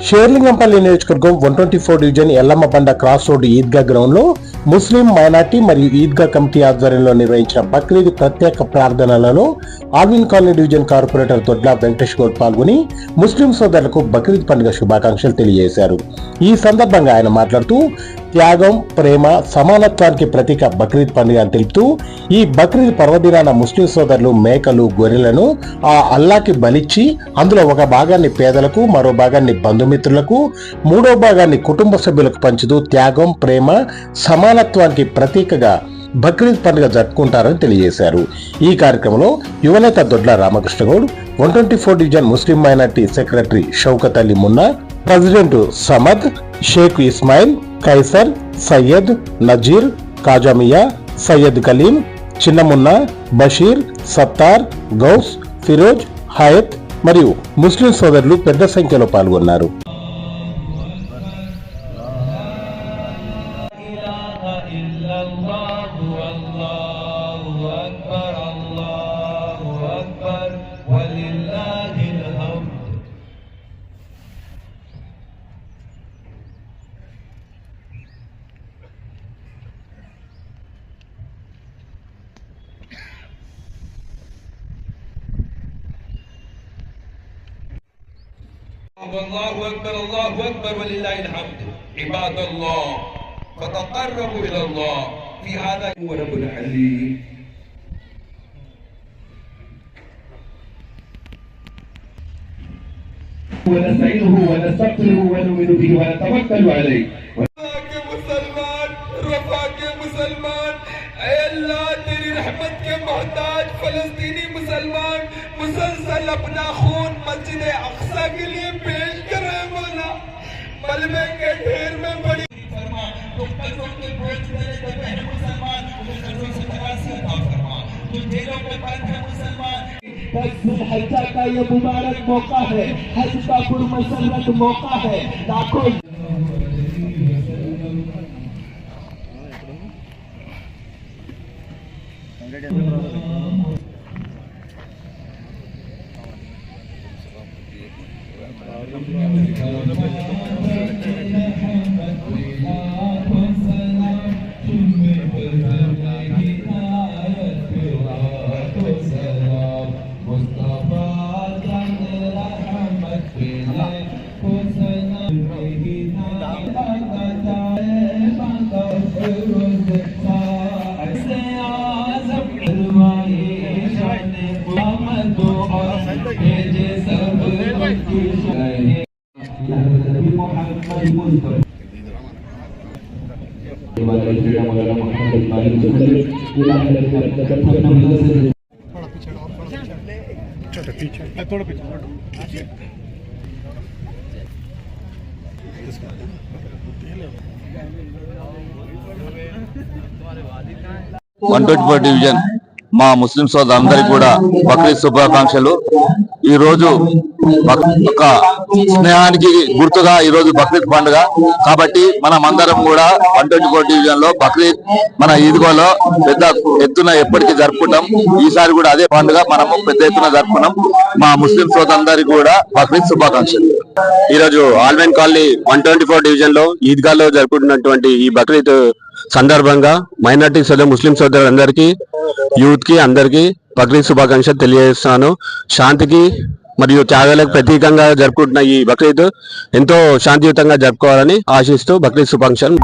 షేర్లింగంపల్లి నియోజకవర్గం 124 division Yellammabanda cross road Idgah ground లో ముస్లిం మైనార్టీ మరియు ఈద్గా కమిటీ ఆధ్వర్యంలో నిర్వహించిన బక్రీద్ ప్రత్యేక ప్రార్థనలలో ఆల్విన్ కాలనీ డివిజన్ కార్పొరేటర్ దొడ్ల వెంకటేష్ గౌడ్ పాల్గొని ముస్లిం సోదరులకు బక్రీద్ పండుగ శుభాకాంక్షలు తెలియజేశారు. ఈ సందర్భంగా ఆయన మాట్లాడుతూ త్యాగం, ప్రేమ, సమానత్వానికి ప్రతీక బక్రీద్ పండుగ అని తెలుపుతూ ఈ బక్రీద్ పర్వదినాన ముస్లిం సోదరులు మేకలు, గొర్రెలను ఆ అల్లాకి బలిచ్చి అందులో ఒక భాగాన్ని పేదలకు, మరో భాగాన్ని బంధుమిత్రులకు, మూడో భాగాన్ని కుటుంబ సభ్యులకు పంచుతూ త్యాగం, ప్రేమ, సమానత్వానికి ప్రతీకగా బక్రీద్ పండుగ జరుపుకుంటారని తెలియజేశారు. ఈ కార్యక్రమంలో యువనేత Dodla Ramakrishnagoud, 124 division Muslim minority secretary Shaukat Ali Munna, president Samad, Sheikh Ismail, Kaiser, Syed, Nazeer, Kajamiya, Syed Kaleem, Chinnamunna, Basheer, Sattar, Ghouse, Feroz, Hayat మరియు ముస్లిం సోదరులు పెద్ద సంఖ్యలో పాల్గొన్నారు. الله أكبر ولله الحمد. عباد الله فتقربوا إلى الله في هذا هو رب العليم. ونستعينه ونستغفره ونؤمن به ونتوكل عليه. مسلمان रफा के मुसलमान, अल्लाह तेरी रहमत के मोहताज फलस्तीनी मुसलमान मुसलसल अपना खून मस्जिद अक्सा के लिए पेश कर रहे हैं मौला। मलबे के ढेर में बड़ी फरमा, तो कर्जों के बोझ मेरे दबे हैं मुसलमान, उन्हें कर्जों से खलासी अता फरमा, तो जेलों पे बंद है मुसलमान। हज का ये मुबारक मौका है, हज का पुरमसरत मौका है। लाखों थोड़ा पीछे 124 డివిజన్ మా ముస్లిం సోదరులందరికీ కూడా బక్రీద్ శుభాకాంక్షలు. ఈ రోజు ఒక స్నేహానికి గుర్తుగా ఈ రోజు బక్రీద్ పండుగ కాబట్టి మనం అందరం కూడా 124 డివిజన్ లో బక్రీద్ మన ఈద్గాలో పెద్ద ఎత్తున ఎప్పటికీ జరుపుకుంటాం. ఈసారి కూడా అదే పండుగ మనము పెద్ద ఎత్తున జరుపుకున్నాం. మా ముస్లిం సోదరులందరికీ కూడా బక్రీద్ శుభాకాంక్షలు. ఈ రోజు ఆల్విన్ కాలనీ 124 డివిజన్ లో ఈద్గాలో జరుపుకుంటున్నటువంటి ఈ బక్రీద్ సందర్భంగా మైనార్టీ సోదరు ముస్లిం సోదరులందరికీ, యూత్ కి అందరికీ బక్రీద్ శుభాకాంక్షలు తెలియజేస్తున్నాను. శాంతికి మరియు త్యాగాలకు ప్రతీకంగా జరుపుకుంటున్న ఈ బక్రీద్ ఎంతో శాంతియుతంగా జరుపుకోవాలని ఆశిస్తూ బక్రీద్ శుభాకాంక్షలు.